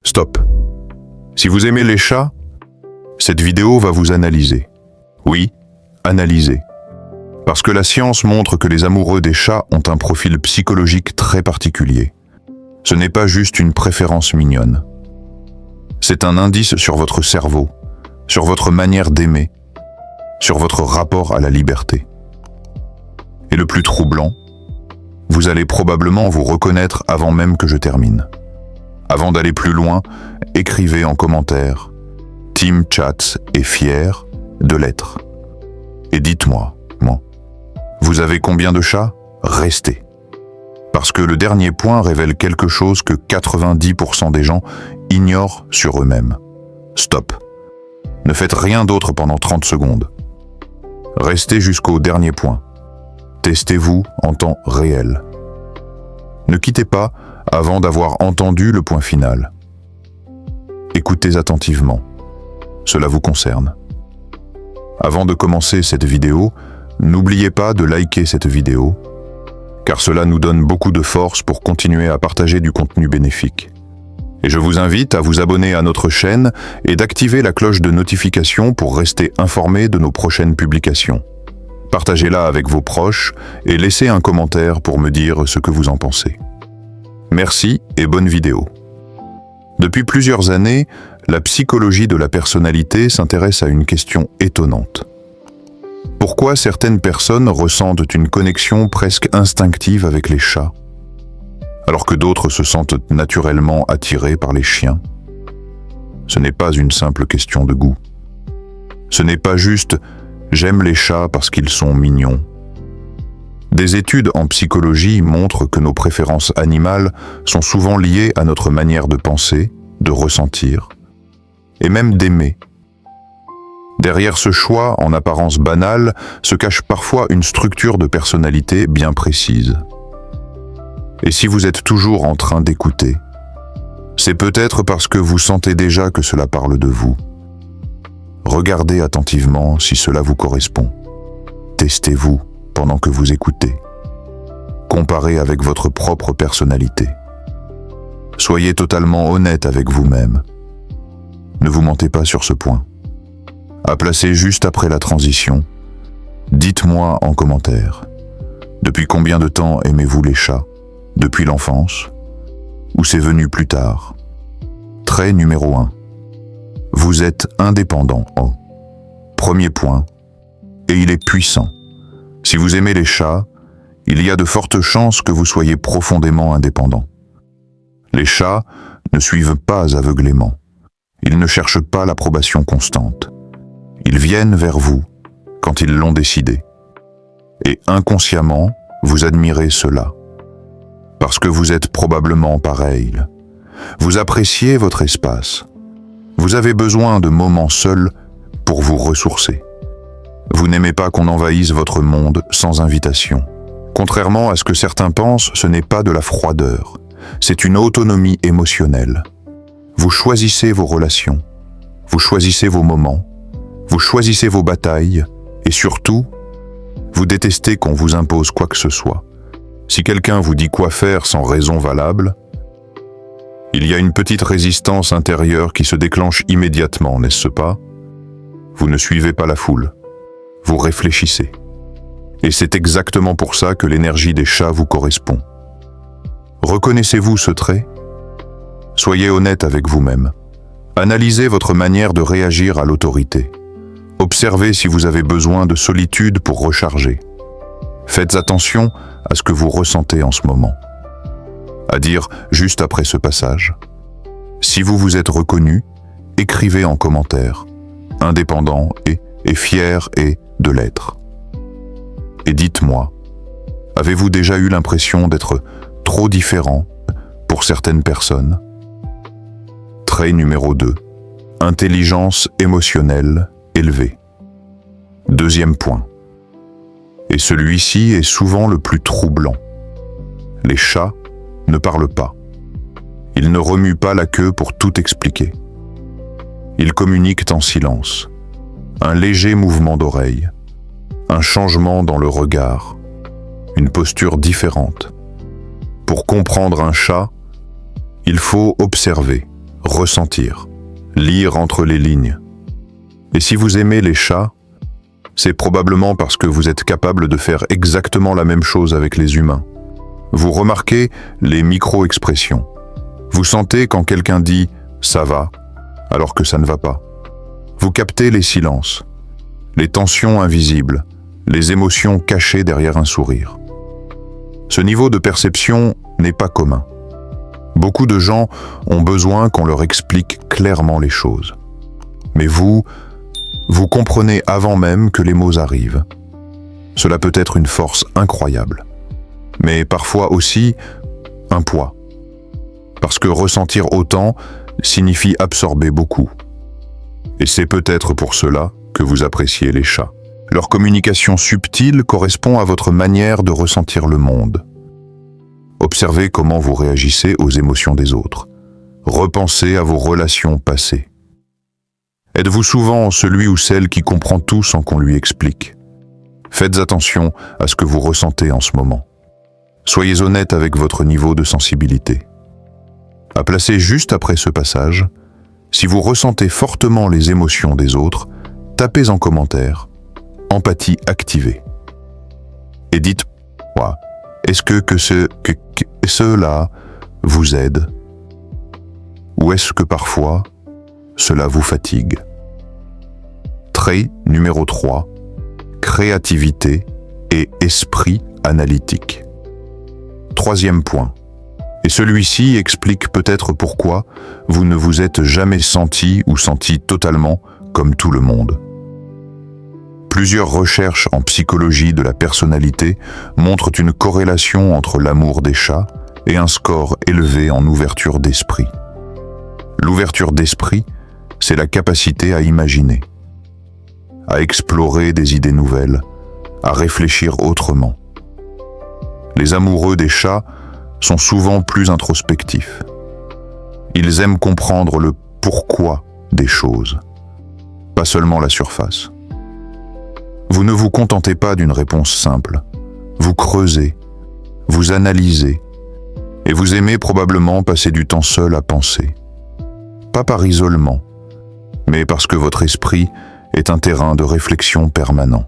Stop. Si vous aimez les chats, cette vidéo va vous analyser. Oui, analyser. Parce que la science montre que les amoureux des chats ont un profil psychologique très particulier. Ce n'est pas juste une préférence mignonne. C'est un indice sur votre cerveau, sur votre manière d'aimer, sur votre rapport à la liberté. Et le plus troublant, vous allez probablement vous reconnaître avant même que je termine. Avant d'aller plus loin, écrivez en commentaire « Team Chats est fier de l'être ». Et dites-moi, vous avez combien de chats? Restez. Parce que le dernier point révèle quelque chose que 90% des gens ignorent sur eux-mêmes. Stop. Ne faites rien d'autre pendant 30 secondes. Restez jusqu'au dernier point. Testez-vous en temps réel. Ne quittez pas avant d'avoir entendu le point final. Écoutez attentivement. Cela vous concerne. Avant de commencer cette vidéo, n'oubliez pas de liker cette vidéo, car cela nous donne beaucoup de force pour continuer à partager du contenu bénéfique. Et je vous invite à vous abonner à notre chaîne et d'activer la cloche de notification pour rester informé de nos prochaines publications. Partagez-la avec vos proches et laissez un commentaire pour me dire ce que vous en pensez. Merci et bonne vidéo. Depuis plusieurs années, la psychologie de la personnalité s'intéresse à une question étonnante. Pourquoi certaines personnes ressentent une connexion presque instinctive avec les chats, alors que d'autres se sentent naturellement attirés par les chiens? Ce n'est pas une simple question de goût. Ce n'est pas juste « j'aime les chats parce qu'ils sont mignons ». Des études en psychologie montrent que nos préférences animales sont souvent liées à notre manière de penser, de ressentir, et même d'aimer. Derrière ce choix, en apparence banal, se cache parfois une structure de personnalité bien précise. Et si vous êtes toujours en train d'écouter, c'est peut-être parce que vous sentez déjà que cela parle de vous. Regardez attentivement si cela vous correspond. Testez-vous pendant que vous écoutez. Comparez avec votre propre personnalité. Soyez totalement honnête avec vous-même. Ne vous mentez pas sur ce point. À placer juste après la transition, dites-moi en commentaire. Depuis combien de temps aimez-vous les chats? Depuis l'enfance? Ou c'est venu plus tard? Trait numéro 1. Vous êtes indépendant. Premier point, et il est puissant. Si vous aimez les chats, il y a de fortes chances que vous soyez profondément indépendant. Les chats ne suivent pas aveuglément. Ils ne cherchent pas l'approbation constante. Ils viennent vers vous quand ils l'ont décidé. Et inconsciemment, vous admirez cela. Parce que vous êtes probablement pareil. Vous appréciez votre espace. Vous avez besoin de moments seuls pour vous ressourcer. Vous n'aimez pas qu'on envahisse votre monde sans invitation. Contrairement à ce que certains pensent, ce n'est pas de la froideur. C'est une autonomie émotionnelle. Vous choisissez vos relations. Vous choisissez vos moments. Vous choisissez vos batailles. Et surtout, vous détestez qu'on vous impose quoi que ce soit. Si quelqu'un vous dit quoi faire sans raison valable, il y a une petite résistance intérieure qui se déclenche immédiatement, n'est-ce pas? Vous ne suivez pas la foule. Vous réfléchissez. Et c'est exactement pour ça que l'énergie des chats vous correspond. Reconnaissez-vous ce trait? Soyez honnête avec vous-même. Analysez votre manière de réagir à l'autorité. Observez si vous avez besoin de solitude pour recharger. Faites attention à ce que vous ressentez en ce moment. À dire juste après ce passage. Si vous vous êtes reconnu, écrivez en commentaire. Indépendant et fier et de l'être. Et dites-moi, avez-vous déjà eu l'impression d'être trop différent pour certaines personnes? Trait numéro 2. Intelligence émotionnelle élevée. Deuxième point. Et celui-ci est souvent le plus troublant. Les chats ne parlent pas. Ils ne remuent pas la queue pour tout expliquer. Ils communiquent en silence. Un léger mouvement d'oreille. Un changement dans le regard. Une posture différente. Pour comprendre un chat, il faut observer, ressentir, lire entre les lignes. Et si vous aimez les chats, c'est probablement parce que vous êtes capable de faire exactement la même chose avec les humains. Vous remarquez les micro-expressions. Vous sentez quand quelqu'un dit « ça va » alors que ça ne va pas. Vous captez les silences, les tensions invisibles, les émotions cachées derrière un sourire. Ce niveau de perception n'est pas commun. Beaucoup de gens ont besoin qu'on leur explique clairement les choses. Mais vous comprenez avant même que les mots arrivent. Cela peut être une force incroyable, mais parfois aussi un poids. Parce que ressentir autant signifie absorber beaucoup. Et c'est peut-être pour cela que vous appréciez les chats. Leur communication subtile correspond à votre manière de ressentir le monde. Observez comment vous réagissez aux émotions des autres. Repensez à vos relations passées. Êtes-vous souvent celui ou celle qui comprend tout sans qu'on lui explique? Faites attention à ce que vous ressentez en ce moment. Soyez honnête avec votre niveau de sensibilité. À placer juste après ce passage, si vous ressentez fortement les émotions des autres, tapez en commentaire « Empathie activée ». Et dites « Est-ce que cela vous aide? Ou est-ce que parfois, cela vous fatigue ?» Trait numéro 3, créativité et esprit analytique. Troisième point. Et celui-ci explique peut-être pourquoi vous ne vous êtes jamais senti ou senti totalement comme tout le monde. Plusieurs recherches en psychologie de la personnalité montrent une corrélation entre l'amour des chats et un score élevé en ouverture d'esprit. L'ouverture d'esprit, c'est la capacité à imaginer, à explorer des idées nouvelles, à réfléchir autrement. Les amoureux des chats sont souvent plus introspectifs. Ils aiment comprendre le pourquoi des choses, pas seulement la surface. Vous ne vous contentez pas d'une réponse simple. Vous creusez, vous analysez, et vous aimez probablement passer du temps seul à penser. Pas par isolement, mais parce que votre esprit est un terrain de réflexion permanent.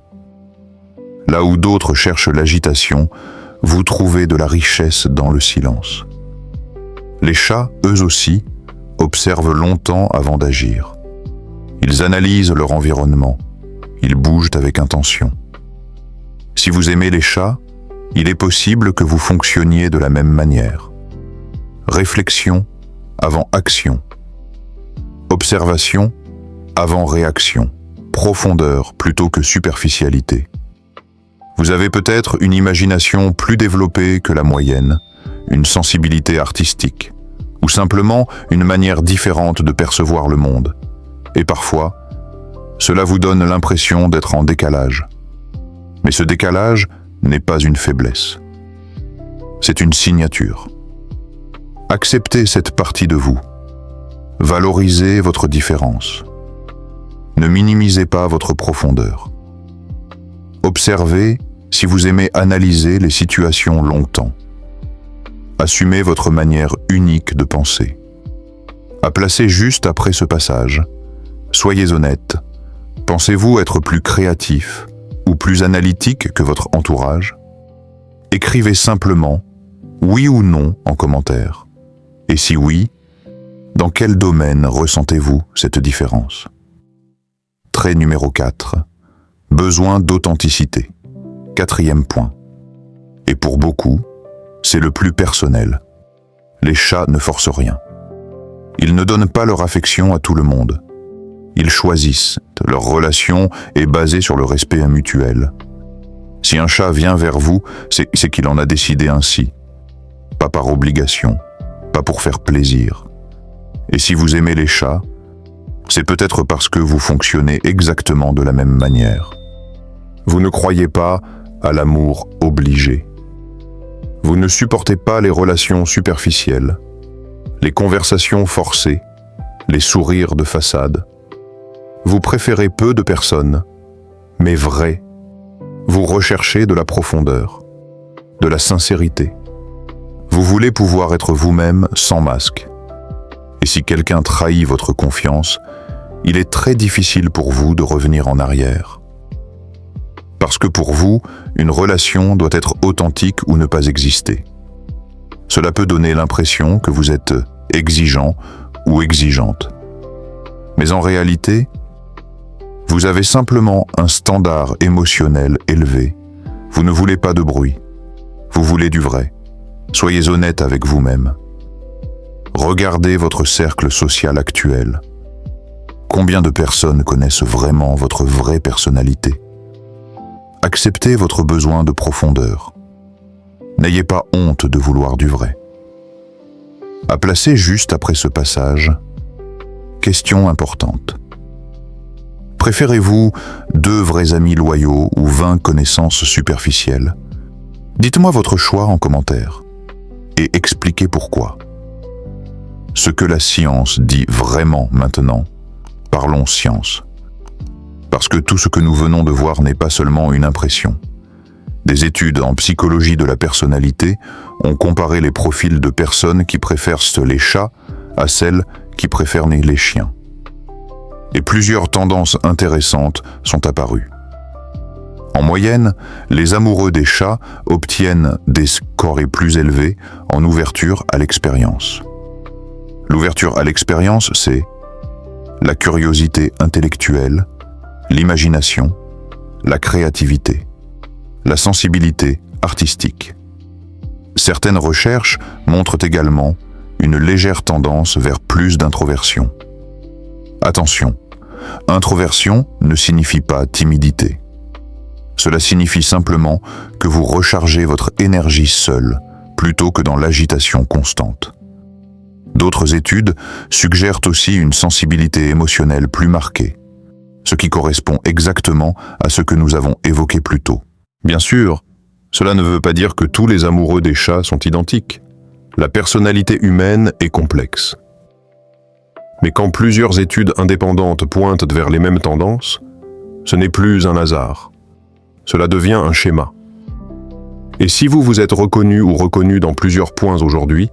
Là où d'autres cherchent l'agitation, vous trouvez de la richesse dans le silence. Les chats, eux aussi, observent longtemps avant d'agir. Ils analysent leur environnement. Ils bougent avec intention. Si vous aimez les chats, il est possible que vous fonctionniez de la même manière. Réflexion avant action. Observation avant réaction. Profondeur plutôt que superficialité. Vous avez peut-être une imagination plus développée que la moyenne, une sensibilité artistique, ou simplement une manière différente de percevoir le monde. Et parfois, cela vous donne l'impression d'être en décalage. Mais ce décalage n'est pas une faiblesse. C'est une signature. Acceptez cette partie de vous. Valorisez votre différence. Ne minimisez pas votre profondeur. Observez si vous aimez analyser les situations longtemps. Assumez votre manière unique de penser. À placer juste après ce passage, soyez honnête. Pensez-vous être plus créatif ou plus analytique que votre entourage? Écrivez simplement « oui » ou « non » en commentaire. Et si oui, dans quel domaine ressentez-vous cette différence? Trait numéro 4. Besoin d'authenticité. Quatrième point. Et pour beaucoup, c'est le plus personnel. Les chats ne forcent rien. Ils ne donnent pas leur affection à tout le monde. Ils choisissent. Leur relation est basée sur le respect mutuel. Si un chat vient vers vous, c'est qu'il en a décidé ainsi. Pas par obligation, pas pour faire plaisir. Et si vous aimez les chats, c'est peut-être parce que vous fonctionnez exactement de la même manière. Vous ne croyez pas à l'amour obligé. Vous ne supportez pas les relations superficielles, les conversations forcées, les sourires de façade. Vous préférez peu de personnes, mais vraies. Vous recherchez de la profondeur, de la sincérité. Vous voulez pouvoir être vous-même sans masque. Et si quelqu'un trahit votre confiance, il est très difficile pour vous de revenir en arrière. Parce que pour vous, une relation doit être authentique ou ne pas exister. Cela peut donner l'impression que vous êtes exigeant ou exigeante. Mais en réalité, vous avez simplement un standard émotionnel élevé. Vous ne voulez pas de bruit. Vous voulez du vrai. Soyez honnête avec vous-même. Regardez votre cercle social actuel. Combien de personnes connaissent vraiment votre vraie personnalité? Acceptez votre besoin de profondeur. N'ayez pas honte de vouloir du vrai. À placer juste après ce passage, question importante. Préférez-vous 2 vrais amis loyaux ou 20 connaissances superficielles? Dites-moi votre choix en commentaire et expliquez pourquoi. Ce que la science dit vraiment maintenant, parlons science. Parce que tout ce que nous venons de voir n'est pas seulement une impression. Des études en psychologie de la personnalité ont comparé les profils de personnes qui préfèrent les chats à celles qui préfèrent les chiens. Et plusieurs tendances intéressantes sont apparues. En moyenne, les amoureux des chats obtiennent des scores plus élevés en ouverture à l'expérience. L'ouverture à l'expérience, c'est la curiosité intellectuelle, l'imagination, la créativité, la sensibilité artistique. Certaines recherches montrent également une légère tendance vers plus d'introversion. Attention, introversion ne signifie pas timidité. Cela signifie simplement que vous rechargez votre énergie seul, plutôt que dans l'agitation constante. D'autres études suggèrent aussi une sensibilité émotionnelle plus marquée, ce qui correspond exactement à ce que nous avons évoqué plus tôt. Bien sûr, cela ne veut pas dire que tous les amoureux des chats sont identiques. La personnalité humaine est complexe. Mais quand plusieurs études indépendantes pointent vers les mêmes tendances, ce n'est plus un hasard. Cela devient un schéma. Et si vous vous êtes reconnu ou reconnue dans plusieurs points aujourd'hui,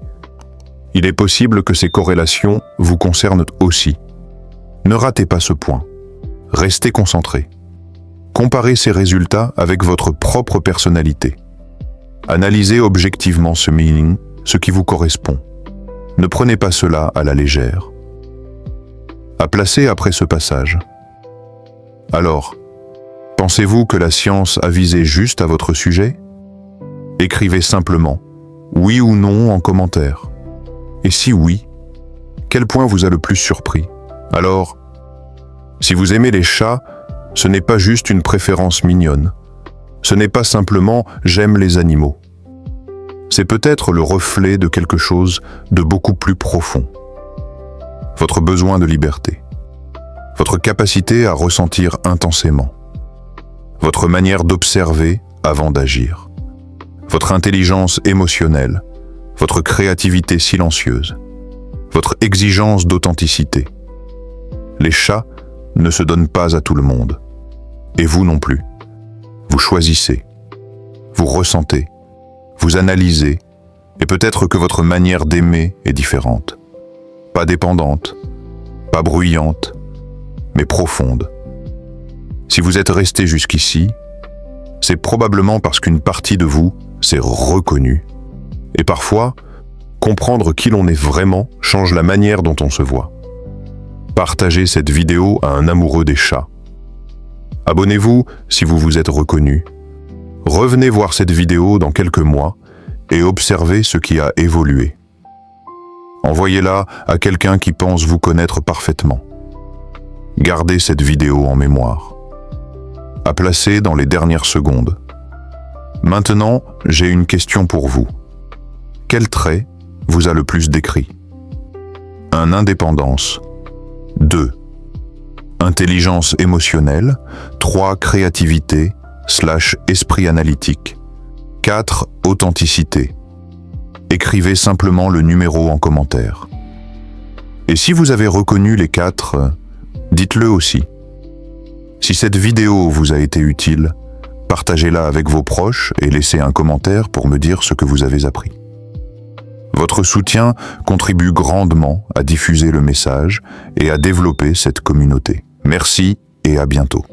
il est possible que ces corrélations vous concernent aussi. Ne ratez pas ce point. Restez concentré. Comparez ces résultats avec votre propre personnalité. Analysez objectivement ce meaning, ce qui vous correspond. Ne prenez pas cela à la légère. À placer après ce passage. Alors, pensez-vous que la science a visé juste à votre sujet? Écrivez simplement « oui » ou « non » en commentaire. Et si oui, quel point vous a le plus surpris? Alors, si vous aimez les chats, ce n'est pas juste une préférence mignonne. Ce n'est pas simplement « j'aime les animaux ». C'est peut-être le reflet de quelque chose de beaucoup plus profond. Votre besoin de liberté. Votre capacité à ressentir intensément. Votre manière d'observer avant d'agir. Votre intelligence émotionnelle. Votre créativité silencieuse. Votre exigence d'authenticité. Les chats ne se donnent pas à tout le monde. Et vous non plus. Vous choisissez. Vous ressentez. Vous analysez. Et peut-être que votre manière d'aimer est différente. Pas dépendante. Pas bruyante. Mais profonde. Si vous êtes resté jusqu'ici, c'est probablement parce qu'une partie de vous s'est reconnue. Et parfois, comprendre qui l'on est vraiment change la manière dont on se voit. Partagez cette vidéo à un amoureux des chats. Abonnez-vous si vous vous êtes reconnu. Revenez voir cette vidéo dans quelques mois et observez ce qui a évolué. Envoyez-la à quelqu'un qui pense vous connaître parfaitement. Gardez cette vidéo en mémoire. À placer dans les dernières secondes. Maintenant, j'ai une question pour vous. Quel trait vous a le plus décrit? 1. Indépendance. 2. Intelligence émotionnelle. 3. Créativité / esprit analytique. 4. Authenticité. Écrivez simplement le numéro en commentaire. Et si vous avez reconnu les 4, dites-le aussi. Si cette vidéo vous a été utile, partagez-la avec vos proches et laissez un commentaire pour me dire ce que vous avez appris. Votre soutien contribue grandement à diffuser le message et à développer cette communauté. Merci et à bientôt.